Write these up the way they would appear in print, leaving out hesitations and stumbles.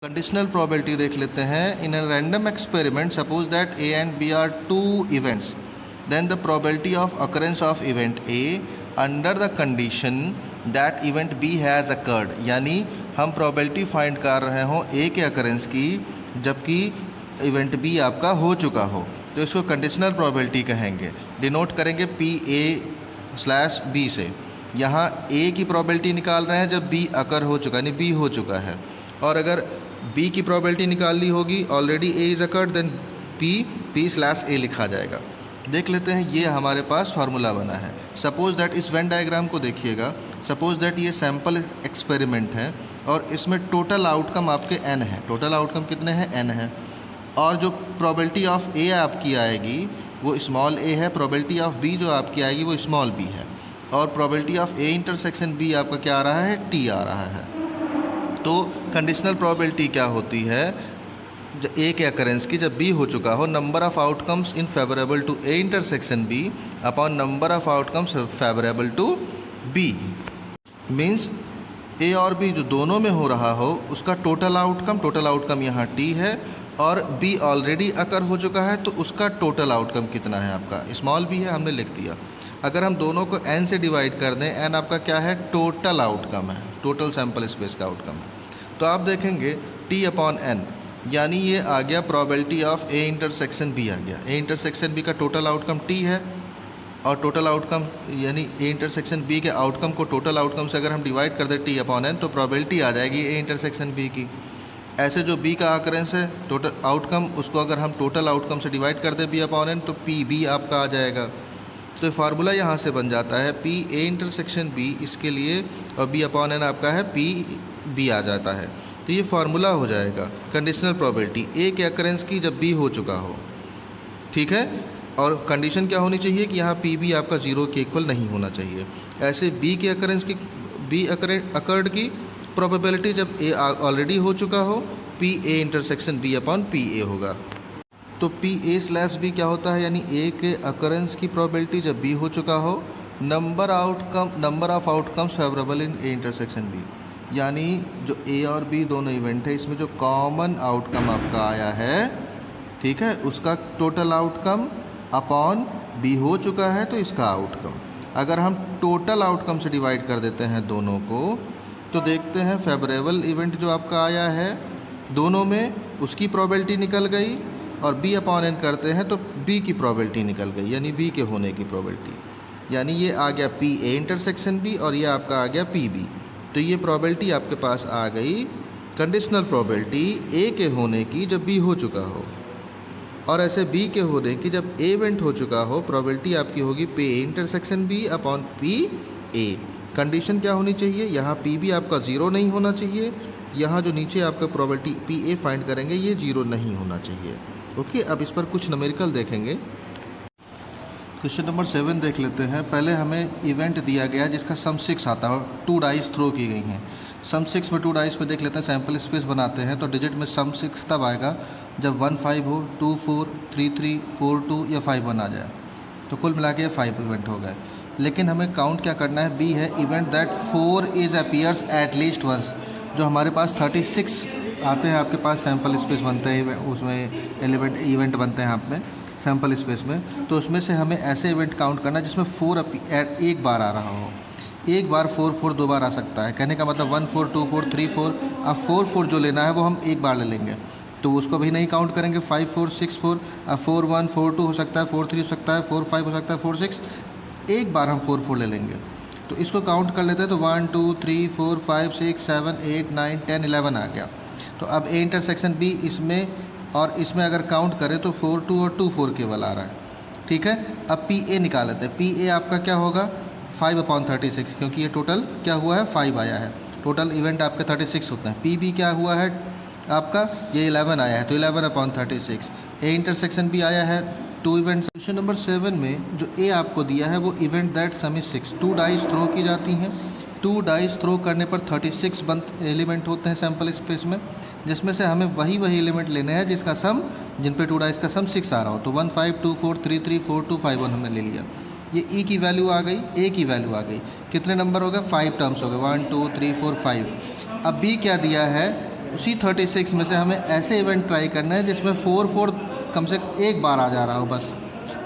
Conditional probability देख लेते हैं। In a random experiment suppose that A and B are two events, then the probability of occurrence of event A under the condition that event B has occurred, यानी हम probability find कर रहे हों ए के occurrence की जबकि event B आपका हो चुका हो, तो इसको कंडीशनल प्रोबेबिलिटी कहेंगे। डिनोट करेंगे पी ए स्लैश बी से। यहाँ ए की प्रोबेबिलिटी निकाल रहे हैं जब बी अकर हो चुका यानी बी हो चुका है, और अगर बी की प्रोबेबिलिटी निकालनी होगी already A is occurred, then P slash A लिखा जाएगा। देख लेते हैं, ये हमारे पास फार्मूला बना है। सपोज दैट इस वेन डायग्राम को देखिएगा। सपोज दैट ये सैम्पल एक्सपेरिमेंट है और इसमें टोटल आउटकम आपके n है। टोटल आउटकम कितने हैं? n है। और जो प्रोबेबिलिटी ऑफ ए आपकी आएगी वो स्मॉल a है, प्रोबेबिलिटी ऑफ b जो आपकी आएगी वो स्मॉल b है, और probability of a intersection b आपका क्या आ रहा है? t आ रहा है। तो कंडीशनल प्रोबेबिलिटी क्या होती है? ए के अकरेंस की जब बी हो चुका हो, number of outcomes in favourable to A intersection B upon number of outcomes favourable to B. Means A और बी जो दोनों में हो रहा हो उसका टोटल आउटकम यहाँ टी है, और बी ऑलरेडी अकर हो चुका है तो उसका टोटल आउटकम कितना है आपका? स्मॉल बी है, हमने लिख दिया। अगर हम दोनों को n से डिवाइड कर दें, n आपका क्या है? टोटल आउटकम है, टोटल सैंपल स्पेस का आउटकम है। तो आप देखेंगे t अपॉन n, यानी ये आ गया probability of A intersection B आ गया। ए इंटरसेक्शन बी का टोटल आउटकम t है, और टोटल आउटकम यानी ए इंटरसेक्शन बी के आउटकम को टोटल आउटकम से अगर हम डिवाइड कर दें t अपॉन n, तो प्रोबेबिलिटी आ जाएगी ए इंटरसेक्शन बी की। ऐसे जो b का अकरेंस है टोटल आउटकम, उसको अगर हम टोटल आउटकम से डिवाइड कर दें b अपॉन n, तो पी बी आपका आ जाएगा। तो फार्मूला यहाँ से बन जाता है पी ए इंटरसेक्शन बी इसके लिए, और बी अपॉन एन आपका है पी बी आ जाता है। तो ये फार्मूला हो जाएगा कंडीशनल प्रोबेबिलिटी ए के अकरेंस की जब बी हो चुका हो, ठीक है। और कंडीशन क्या होनी चाहिए कि यहाँ पी बी आपका 0 के इक्वल नहीं होना चाहिए। ऐसे बी के अकरेंस की, बी अकर्ड की प्रोबेबिलिटी जब ए ऑलरेडी हो चुका हो, P A intersection B upon P A होगा। तो पी ए स्लैश बी क्या होता है? यानी ए के अकरेंस की प्रोबेबिलिटी जब बी हो चुका हो, number of outcomes favourable in A intersection B, यानी जो ए और बी दोनों इवेंट है इसमें जो कॉमन आउटकम आपका आया है, ठीक है, उसका टोटल आउटकम अपॉन बी हो चुका है तो इसका आउटकम। अगर हम टोटल आउटकम से डिवाइड कर देते हैं दोनों को, तो देखते हैं फेवरेबल इवेंट जो आपका आया है दोनों में उसकी प्रोबेबिलिटी निकल गई, और b अपॉन n करते हैं तो b की प्रोबेबिलिटी निकल गई, यानी b के होने की प्रोबेबिलिटी। यानी ये आ गया p a इंटरसेक्शन b और ये आपका आ गया p b। तो ये प्रोबेबिलिटी आपके पास आ गई कंडीशनल प्रोबेबिलिटी a के होने की जब b हो चुका हो, और ऐसे b के होने की जब a इवेंट हो चुका हो, प्रोबेबिलिटी आपकी होगी p a intersection b upon p a। Condition क्या होनी चाहिए? यहाँ पी बी आपका 0 नहीं होना चाहिए, यहाँ जो नीचे आपका प्रोबेबिलिटी पी ए फाइंड करेंगे ये 0 नहीं होना चाहिए। ओके, अब इस पर कुछ न्यूमेरिकल देखेंगे। क्वेश्चन नंबर 7 देख लेते हैं। पहले हमें इवेंट दिया गया जिसका सम 6 आता है, 2 डाइस थ्रो की गई हैं। सम 6 में 2 डाइस पे देख लेते हैं, सैम्पल स्पेस बनाते हैं। तो डिजिट में सम 6 तब आएगा जब 1 5 हो, 2 4, 3 3, 4 2 या 5 1 आ जाए। तो कुल मिला के 5 इवेंट हो गए। लेकिन हमें काउंट क्या करना है? बी है event that 4 is appears at least once. जो हमारे पास 36 आते हैं, आपके पास सैम्पल स्पेस बनते हैं, उसमें इवेंट बनते हैं आप में सैम्पल स्पेस में। तो उसमें से हमें ऐसे इवेंट काउंट करना है जिसमें 4 एक बार आ रहा हो। एक बार 4 4 2 बार आ सकता है। कहने का मतलब 1 4 2 4 3 4। अब 4 4 जो लेना है वो हम एक बार ले लेंगे, तो उसको भी नहीं काउंट करेंगे। 5 4 6 4, अब 4 1 4 2 हो सकता है, 4 3 हो सकता है, 4 5 हो सकता है, 4 6। एक बार हम 4 4 ले लेंगे, तो इसको काउंट कर लेते हैं। तो 1 2 3 4 5 6 7 8 9 10 11 आ गया। तो अब ए इंटरसेक्शन बी इसमें और इसमें अगर काउंट करें तो 4 2 और 2 4 केवल आ रहा है, ठीक है। अब पी ए निकाल लेते हैं। पी ए आपका क्या होगा? 5 अपॉन 36, क्योंकि ये टोटल क्या हुआ है? 5 आया है। टोटल इवेंट आपके 36 होते हैं। पी बी क्या हुआ है आपका? ये 11 आया है, तो 11 अपॉन 36। ए इंटरसेक्शन बी आया है 2 इवेंट्स। क्वेश्चन नंबर 7 में जो ए आपको दिया है वो event that sum is 6। 2 dice throw की जाती हैं। 2 डाइस थ्रो करने पर 36 एलिमेंट होते हैं सैम्पल स्पेस में, जिसमें से हमें वही एलिमेंट लेने हैं जिसका सम, जिन पे 2 डाइस का सम 6 आ रहा हो। तो 1 5 2 4 3 3 4 2 5 1 हमने ले लिया। ये ई की वैल्यू आ गई, ए की वैल्यू आ गई। कितने नंबर हो गए? 5 टर्म्स हो गए, 1 2 3 4 5। अब बी क्या दिया है? उसी 36 में से हमें ऐसे इवेंट ट्राई करना है जिसमें 4 कम से एक बार आ जा रहा हो बस।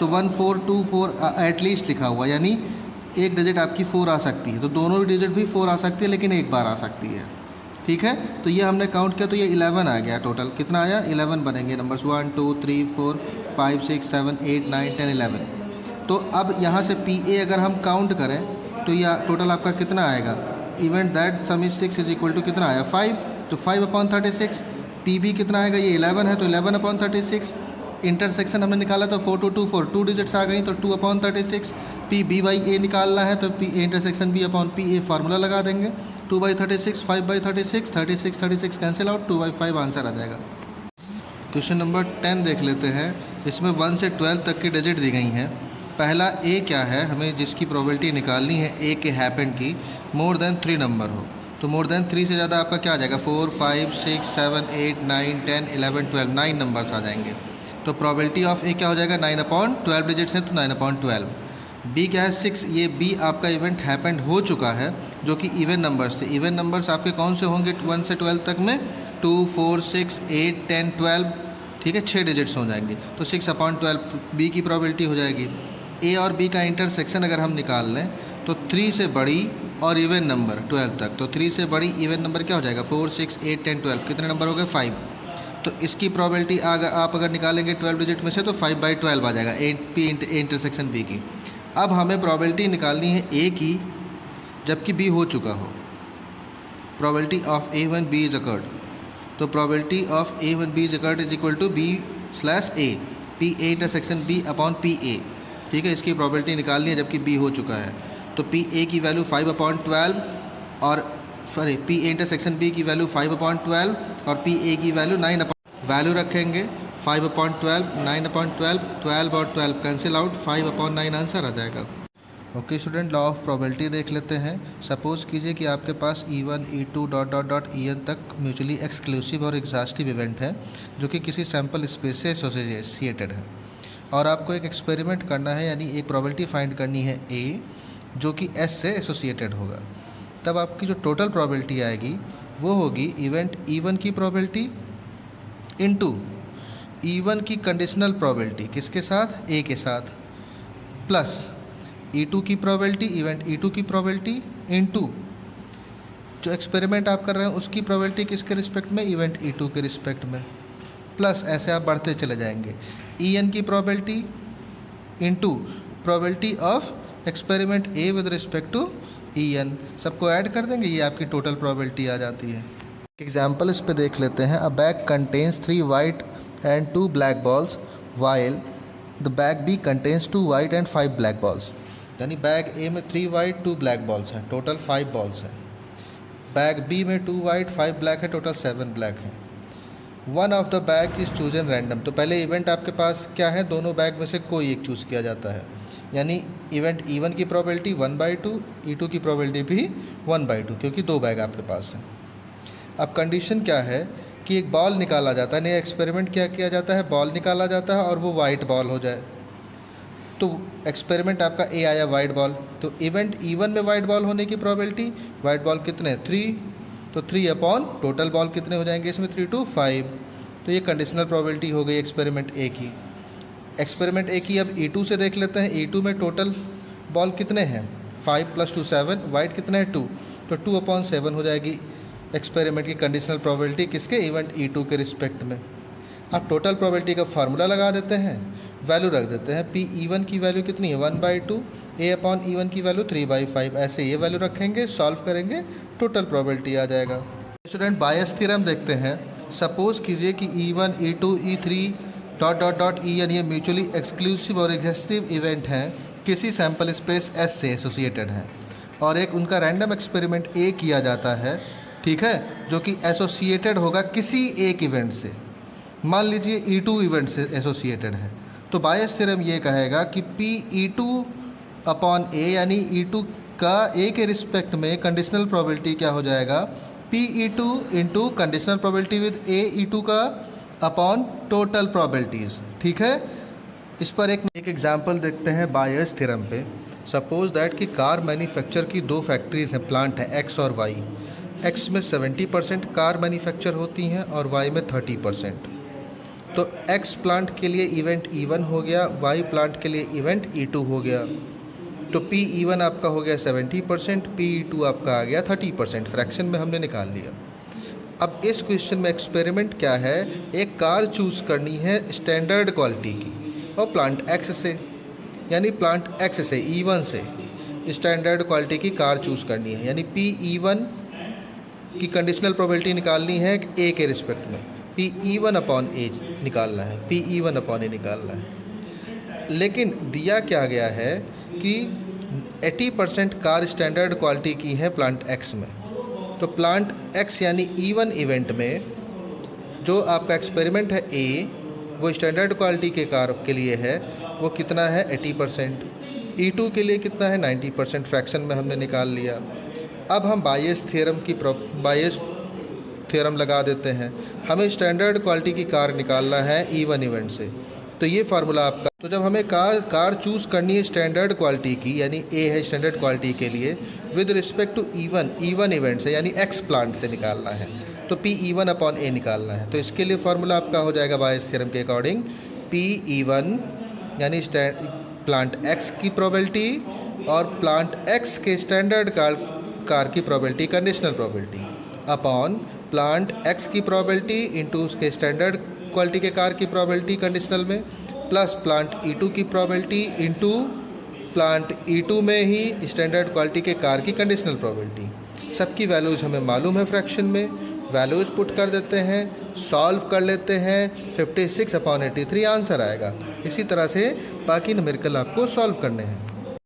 तो 1 4 2 4 एटलीस्ट लिखा हुआ, यानी एक डिजिट आपकी 4 आ सकती है, तो दोनों डिजिट भी 4 आ सकती है लेकिन एक बार आ सकती है। ठीक है, तो ये हमने काउंट किया तो ये 11 आ गया। टोटल कितना आया? 11 बनेंगे नंबर्स, 1 2 3 4 5 6 7 8 9 10 11। तो अब यहाँ से PA अगर हम काउंट करें तो यह टोटल आपका कितना आएगा? Event that sum is 6 is equal to कितना आया? 5। तो 5/36। PB कितना आएगा? ये 11 है तो 11/36। इंटरसेक्शन हमने निकाला तो 4 2 2 4 2 डिजिट्स आ गई तो 2/36। PB/A निकालना है तो P इंटरसेक्शन B/PA फार्मूला लगा देंगे। 2/36 5/36 36 36 कैंसिल आउट, 2/5 आंसर आ जाएगा। क्वेश्चन नंबर 10 देख लेते हैं। इसमें 1 से 12 तक की डिजिट दी गई हैं। पहला A क्या है, हमें जिसकी प्रोबेबिलिटी निकालनी है A के हैपन की मोर देन 3 नंबर हो। तो मोर देन 3 से ज़्यादा आपका क्या आ जाएगा? 4 5 6 7 8 9 10 11 12 9 नंबर्स आ जाएंगे। तो प्रोबेबिलिटी ऑफ A क्या हो जाएगा? 9/12 डिजिट्स हैं तो 9/12। B क्या है? 6। ये B आपका इवेंट हैपेंड हो चुका है जो कि इवन नंबर्स थे। इवन नंबर्स आपके कौन से होंगे 1 से 12 तक में? 2 4 6 8 10 12। ठीक है, 6 डिजिट्स हो जाएंगे तो 6/12 B की प्रोबेबिलिटी हो जाएगी। A और B का इंटरसेक्शन अगर हम निकाल लें तो 3 से बड़ी और इवन नंबर 12 तक, तो 3 से बड़ी इवन नंबर क्या हो जाएगा? 4 6 8 10 12। कितने नंबर हो गए? 5। तो इसकी प्रोबेबिलिटी आप अगर निकालेंगे 12 डिजिट में से तो 5/12 आ जाएगा P इंटरसेक्शन B की। अब हमें प्रोबेबिलिटी निकालनी है A की जबकि B हो चुका हो। Probability of A when B is occurred, तो probability of A when B is occurred is equal to B/A, PA intersection B/PA। ठीक है, इसकी प्रोबेबिलिटी निकालनी है जबकि B हो चुका है। तो PA की वैल्यू 5/12 और PA इंटरसेक्शन B की वैल्यू 5/12 और PA की वैल्यू 9। वैल्यू रखेंगे 5/12 9/12 12 और 12 कैंसिल आउट, 5/9 आंसर आ जाएगा। Okay student, law of probability देख लेते हैं। सपोज़ कीजिए कि आपके पास E1 E2 ... En तक म्यूचुअली एक्सक्लूसिव और एग्जॉस्टिव इवेंट है जो कि किसी सैम्पल स्पेस से एसोसिएटेड है और आपको एक एक्सपेरिमेंट करना है, यानी एक प्रोबेबिलिटी फाइंड करनी है A जो कि S से एसोसिएटेड होगा। तब आपकी जो टोटल प्रोबेबिलिटी आएगी वो होगी इवेंट E1 की प्रोबेबिलिटी इनटू E1 की कंडीशनल प्रोबेबिलिटी किसके साथ? A के साथ, प्लस E2 की प्रोबेबिलिटी, इवेंट E2 की प्रोबेबिलिटी इनटू जो एक्सपेरिमेंट आप कर रहे हैं उसकी प्रोबेबिलिटी किसके रिस्पेक्ट में? इवेंट E2 के रिस्पेक्ट में, प्लस ऐसे आप बढ़ते चले जाएंगे। En की probability into probability of experiment A with respect to En, सबको ऐड कर देंगे, ये आपकी टोटल प्रोबेबिलिटी आ जाती है। एग्जाम्पल इस पे देख लेते हैं। अ bag contains 3 white and 2 black balls while the bag B contains 2 white and 5 black balls. यानी बैग A में 3 वाइट 2 ब्लैक बॉल्स हैं, टोटल 5 बॉल्स हैं। बैग B में 2 वाइट 5 ब्लैक है, टोटल 7 ब्लैक हैं। One of the bag is chosen random, तो पहले event आपके पास क्या है? दोनों बैग में से कोई एक चूज़ किया जाता है, यानी इवेंट E1 की प्रोबेबिलिटी 1/2, E2 की प्रोबेबिलिटी भी 1/2 क्योंकि 2 बैग आपके पास हैं। अब कंडीशन क्या है कि एक बॉल निकाला जाता है, नया एक्सपेरिमेंट क्या किया जाता है? बॉल निकाला जाता है और वो वाइट बॉल हो जाए। तो एक्सपेरिमेंट आपका A आया वाइट बॉल, तो इवेंट E1 में वाइट बॉल होने की प्रोबेबिलिटी, वाइट बॉल कितने? 3, तो 3 अपॉन टोटल बॉल कितने हो जाएंगे इसमें? 3 2 5। तो ये कंडीशनल प्रोबेबिलिटी हो गई एक्सपेरिमेंट A की। एक्सपेरिमेंट A की अब E2 से देख लेते हैं। E2 में टोटल बॉल कितने हैं? 5 + 2 7, वाइट कितने हैं? 2, तो 2/7 हो जाएगी एक्सपेरिमेंट की कंडीशनल प्रोबेबिलिटी किसके? इवेंट E2 के रिस्पेक्ट में। अब टोटल प्रोबेबिलिटी का फार्मूला लगा देते हैं, वैल्यू रख देते हैं। PE1 की वैल्यू कितनी है? 1/2, A/E1 की वैल्यू 3/5, ऐसे ये वैल्यू रखेंगे, सॉल्व करेंगे, टोटल प्रोबेबिलिटी आ जाएगा। स्टूडेंट बायस थ्योरम देखते हैं। सपोज़ कीजिए कि E1 E2 E3 ... En ये म्यूचुअली एक्सक्लूसिव और एग्जॉस्टिव इवेंट हैं, किसी सैम्पल स्पेस S से एसोसिएटेड हैं और एक उनका रैंडम एक्सपेरिमेंट A किया जाता है, ठीक है, जो कि एसोसिएटेड होगा किसी एक इवेंट से। मान लीजिए E2 इवेंट से एसोसिएटेड है, तो बायस थ्योरम ये कहेगा कि PE2/A यानी E2 का A के रिस्पेक्ट में कंडीशनल प्रोबेबिलिटी क्या हो जाएगा? PE2 into conditional probability with E2 का अपॉन टोटल प्रोबेबिलिटीज़। ठीक है, इस पर एक एग्जांपल देखते हैं बायस थ्योरम पे। सपोज दैट कि कार मैन्युफैक्चर की 2 फैक्ट्रीज़ हैं, प्लांट हैं X और Y। एक्स में 70% कार मैन्युफैक्चर होती हैं और वाई में 30%। तो एक्स प्लांट के लिए इवेंट E1 हो गया, वाई प्लांट के लिए इवेंट E2 हो गया। तो PE1 आपका हो गया 70%, PE2 आपका आ गया 30%, फ्रैक्शन में हमने निकाल लिया। अब इस क्वेश्चन में एक्सपेरिमेंट क्या है, एक कार चूज़ करनी है स्टैंडर्ड क्वालिटी की और प्लांट एक्स से, यानी प्लांट एक्स से E1 से स्टैंडर्ड क्वालिटी की कार चूज़ करनी है, यानी PE1 की कंडीशनल प्रोबेबिलिटी निकालनी है ए के रिस्पेक्ट में, PE1 अपॉन ए निकालना है, PE1 अपॉन ए निकालना है। लेकिन दिया क्या गया है कि 80% कार स्टैंडर्ड क्वालिटी की है प्लांट एक्स में। तो प्लांट एक्स यानी E1 इवेंट में जो आपका एक्सपेरिमेंट है ए, वो स्टैंडर्ड क्वालिटी के कार के लिए है, वो कितना है 80%। E2 के लिए कितना है 90%, फ्रैक्शन में हमने निकाल लिया। अब हम बायस थ्योरम लगा देते हैं, हमें स्टैंडर्ड क्वालिटी की कार निकालना है E1 इवेंट से। तो ये फार्मूला आपका, तो जब हमें कार चूज़ करनी है स्टैंडर्ड क्वालिटी की, यानी ए है स्टैंडर्ड क्वालिटी के लिए, with respect to E1 event से यानी एक्स प्लांट से निकालना है, तो PE1 अपॉन ए निकालना है। तो इसके लिए फार्मूला आपका हो जाएगा बायस थ्योरम के अकॉर्डिंग, PE1 यानी प्लांट एक्स की प्रोबेबिलिटी और प्लांट एक्स के स्टैंडर्ड कार की probability, conditional probability, upon plant x की प्रोबेबिलिटी इंटू उसके स्टैंडर्ड क्वालिटी के कार की प्रोबेबिलिटी कंडीशनल में, प्लस प्लांट E2 की प्रोबेबिलिटी इंटू प्लांट E2 में ही स्टैंडर्ड क्वालिटी के कार की कंडीशनल प्रोबेबिलिटी। सबकी वैल्यूज़ हमें मालूम है, फ्रैक्शन में वैल्यूज़ पुट कर देते हैं, सॉल्व कर लेते हैं, 56/83 आंसर आएगा। इसी तरह से बाकी न्यूमेरिकल आपको सॉल्व करने हैं।